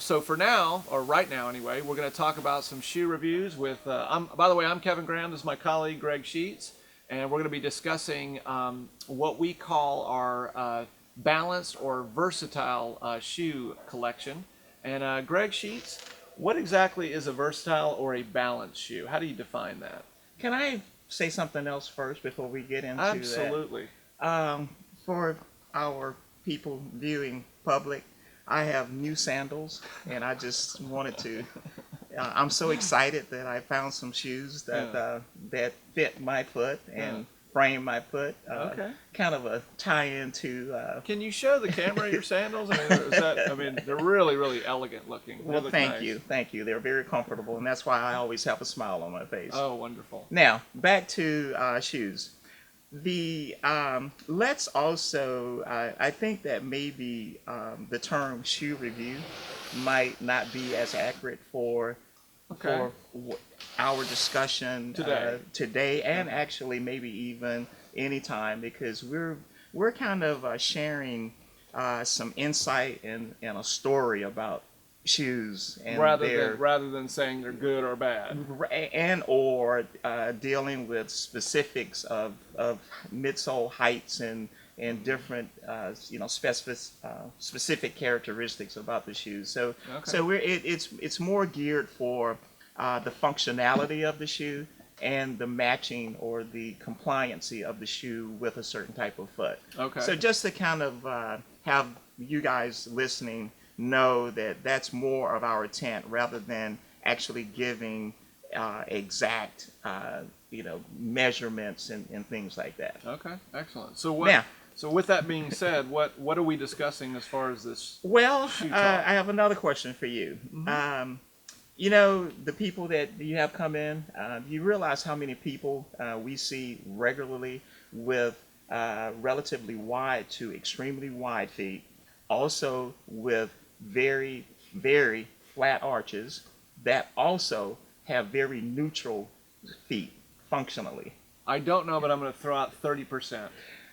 So for now, or right now anyway, we're going to talk about some shoe reviews with, by the way, I'm Kevin Graham. This is my colleague, Greg Sheets. And we're going to be discussing what we call our balanced or versatile shoe collection. And Greg Sheets, what exactly is a versatile or a balanced shoe? How do you define that? Can I say something else first before we get into Absolutely. that? For our people viewing public, I have new sandals, and I just wanted to. I'm so excited that I found some shoes that that fit my foot and frame my foot. Okay. Kind of a tie-in to. Can you show the camera your sandals? I mean, they're really, really elegant looking. Well, thank you. They're very comfortable, and that's why I always have a smile on my face. Oh, wonderful. Now back to shoes. Let's also. I think that maybe the term shoe review might not be as accurate for our discussion today, and actually maybe even any time, because we're kind of sharing some insight and a story about shoes, and rather than saying they're good or bad, and or dealing with specifics of midsole heights and different specific characteristics about the shoes. So it's more geared for the functionality of the shoe and the matching or the compliancy of the shoe with a certain type of foot. Okay. So just to kind of have you guys listening know that that's more of our intent, rather than actually giving exact measurements and things like that. Okay, excellent. So with that being said, what are we discussing as far as this? Well, shoe talk? I have another question for you. Mm-hmm. The people that you have come in, you realize how many people we see regularly with relatively wide to extremely wide feet, also with very, very flat arches that also have very neutral feet functionally. I don't know, but I'm going to throw out 30%.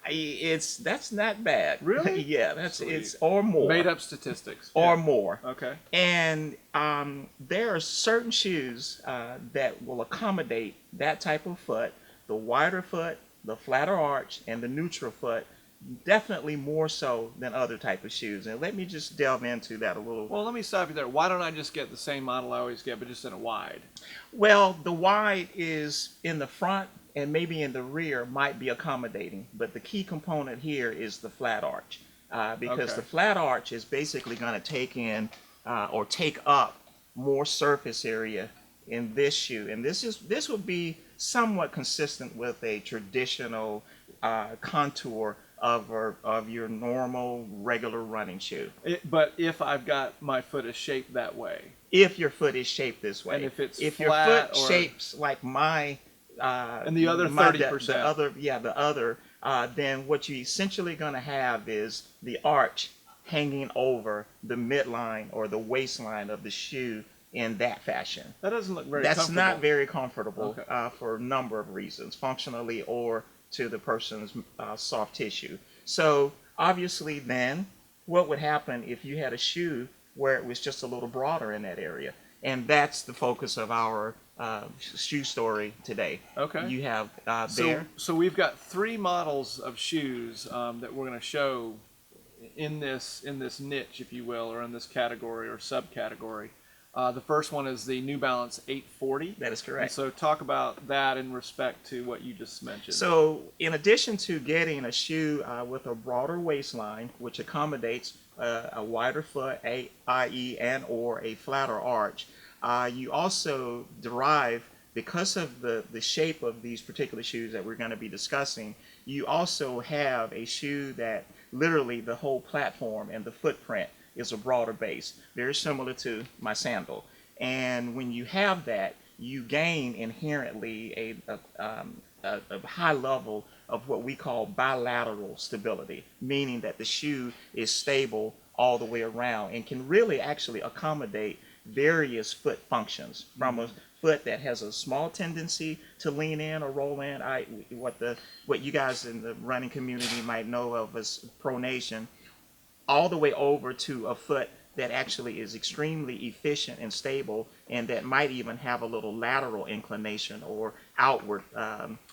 That's not bad. Really? Yeah, Sweet. it's or more. Made up statistics. Or more. Okay. And there are certain shoes that will accommodate that type of foot, the wider foot, the flatter arch, and the neutral foot, definitely more so than other type of shoes. And let me just delve into that a little. Well, let me stop you there. Why don't I just get the same model I always get, but just in a wide? Well, the wide is in the front and maybe in the rear might be accommodating, but the key component here is the flat arch, because the flat arch is basically going to take in or take up more surface area in this shoe, and this would be somewhat consistent with a traditional contour of your normal regular running shoe. But if I've got my foot is shaped that way. If your foot is shaped this way. And if your foot shapes like my and the other 30%. Then what you're essentially going to have is the arch hanging over the midline or the waistline of the shoe in that fashion. That doesn't look very That's comfortable. not very comfortable for a number of reasons, functionally or to the person's soft tissue. So obviously then, what would happen if you had a shoe where it was just a little broader in that area? And that's the focus of our shoe story today. Okay. You have there. So we've got 3 models of shoes that we're going to show in this niche, if you will, or in this category or subcategory. The first one is the New Balance 840. That is correct. And so talk about that in respect to what you just mentioned. So in addition to getting a shoe with a broader waistline, which accommodates a wider foot, i.e. and or a flatter arch, you also derive, because of the shape of these particular shoes that we're going to be discussing, you also have a shoe that literally the whole platform and the footprint is a broader base, very similar to my sandal. And when you have that, you gain inherently a high level of what we call bilateral stability, meaning that the shoe is stable all the way around and can really actually accommodate various foot functions, from a foot that has a small tendency to lean in or roll in, what you guys in the running community might know of as pronation, all the way over to a foot that actually is extremely efficient and stable, and that might even have a little lateral inclination or outward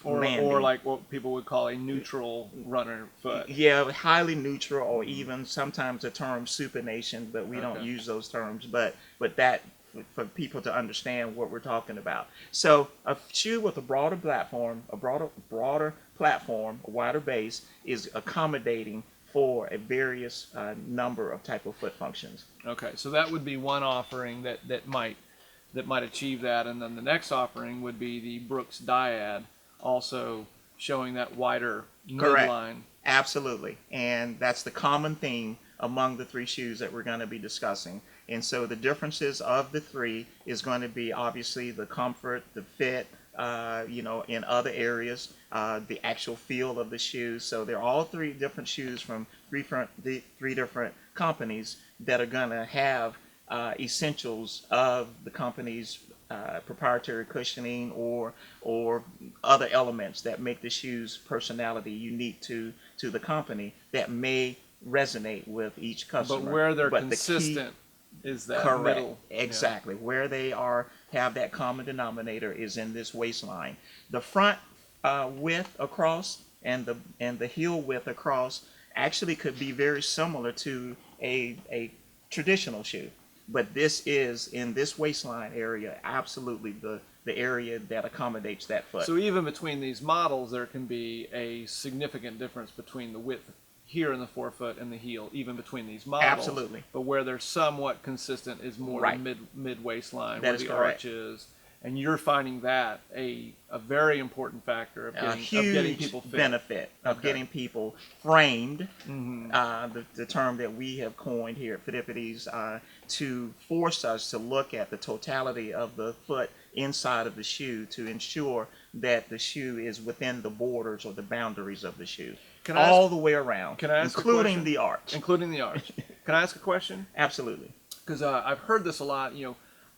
landing. Or like what people would call a neutral runner foot. Yeah, highly neutral, or even sometimes the term supination, but we don't Okay. use those terms. But that for people to understand what we're talking about. So a shoe with a broader platform, a wider base, is accommodating for a various number of type of foot functions. Okay, so that would be one offering that might achieve that, and then the next offering would be the Brooks Dyad, also showing that wider Correct. midline. Absolutely. And that's the common theme among the three shoes that we're going to be discussing. And so the differences of the three is going to be obviously the comfort, the fit, in other areas, the actual feel of the shoes. So they're all three different shoes from three different companies that are going to have essentials of the company's proprietary cushioning or other elements that make the shoe's personality unique to the company that may resonate with each customer. But where they're the consistent key, is that correct, middle. exactly. Yeah. Where they have that common denominator is in this waistline. The front width across and the heel width across actually could be very similar to a traditional shoe. But this is, in this waistline area, absolutely the area that accommodates that foot. So even between these models, there can be a significant difference between the width here in the forefoot and the heel, even between these models. Absolutely. But where they're somewhat consistent is more right. the mid waistline, that where is the correct. arch is. And you're finding that a very important factor of getting people fit. Benefit of Okay. getting people framed, Mm-hmm. the term that we have coined here at Phidippides, to force us to look at the totality of the foot inside of the shoe to ensure that the shoe is within the borders or the boundaries of the shoe. All the way around, can I ask including the arch. Including the arch. Can I ask a question? Absolutely. Because I've heard this a lot.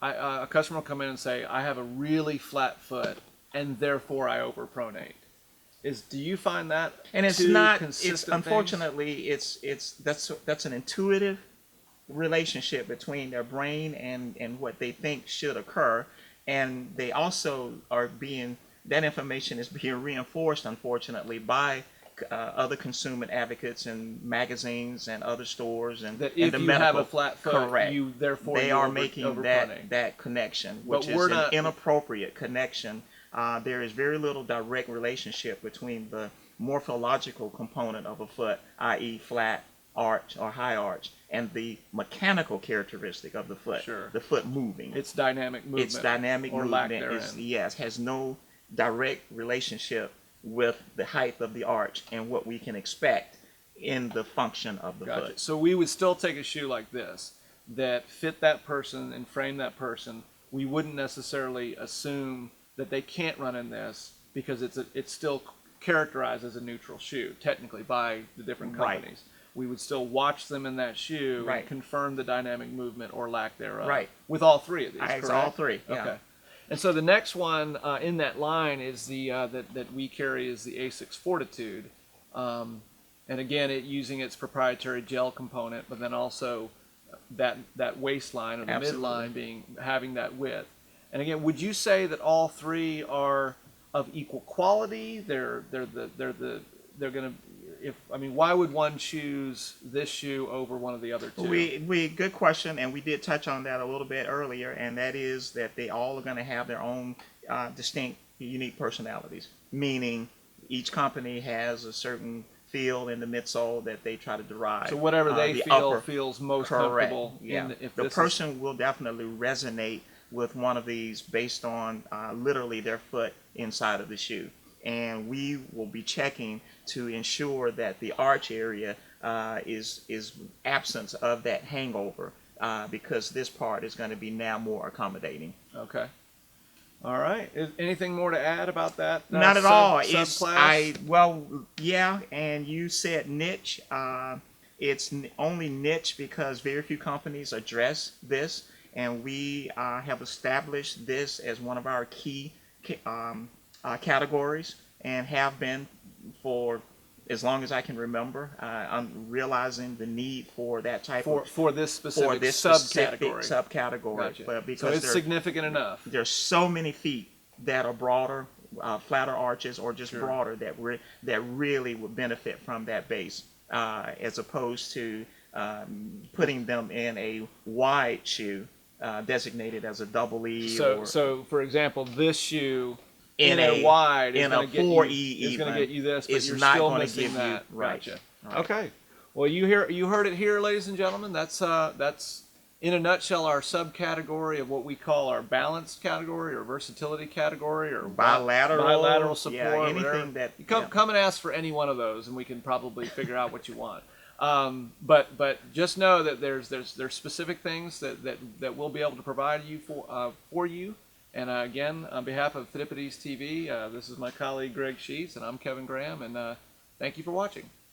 A customer will come in and say, I have a really flat foot, and therefore I overpronate. Do you find that and it's two not consistent it's unfortunately things? That's an intuitive relationship between their brain and what they think should occur, and they also that information is being reinforced, unfortunately, by other consumer advocates and magazines and other stores and that if and the you medical, have a flat foot, correct, they are making that connection, which is an inappropriate connection. There is very little direct relationship between the morphological component of a foot, i.e. flat arch or high arch, and the mechanical characteristic of the foot. Sure. The foot moving. It's dynamic movement. It's dynamic or movement. Lack therein. Yes, has no direct relationship with the height of the arch and what we can expect in the function of the Gotcha. foot. So we would still take a shoe like this that fit that person and frame that person. We wouldn't necessarily assume that they can't run in this because it's still characterized as a neutral shoe technically by the different companies. Right. We would still watch them in that shoe right. and confirm the dynamic movement or lack thereof. Right. With all three of these. Correct? All three. Yeah. Okay. And so the next one in that line is the that we carry is the Asics Fortitude, and again using its proprietary gel component, but then also that waistline or the Absolutely. midline having that width. And again, would you say that all three are of equal quality? They're gonna why would one choose this shoe over one of the other two? Good question, and we did touch on that a little bit earlier, and that is that they all are going to have their own distinct, unique personalities. Meaning, each company has a certain feel in the midsole that they try to derive. So whatever they feel feels most correct. comfortable. Yeah. The person will definitely resonate with one of these based on literally their foot inside of the shoe. And we will be checking to ensure that the arch area is absence of that hangover because this part is going to be now more accommodating. Okay. All right. Anything more to add about that? Not at all. Subclass? Yeah. And you said niche. It's only niche because very few companies address this, and we have established this as one of our key categories and have been for as long as I can remember. I'm realizing the need for that type for this specific for this subcategory. Specific subcategory. Gotcha. But because So it's significant enough. there's so many feet that are broader, flatter arches, or just Sure. broader that really would benefit from that base, as opposed to putting them in a wide shoe designated as a double E. So for example, this shoe In a a wide in is a going to get 4E you, is going to even, get you this, but it's you're not still gonna missing give you- that. right. Gotcha. Right. Okay. Well, you heard it here, ladies and gentlemen. That's in a nutshell our subcategory of what we call our balanced category or versatility category or bilateral support. Yeah, anything whatever. that You come and ask for any one of those, and we can probably figure out what you want. But just know that there's specific things that we'll be able to provide you for you. And again, on behalf of Phidippides TV, this is my colleague Greg Sheets, and I'm Kevin Graham, and thank you for watching.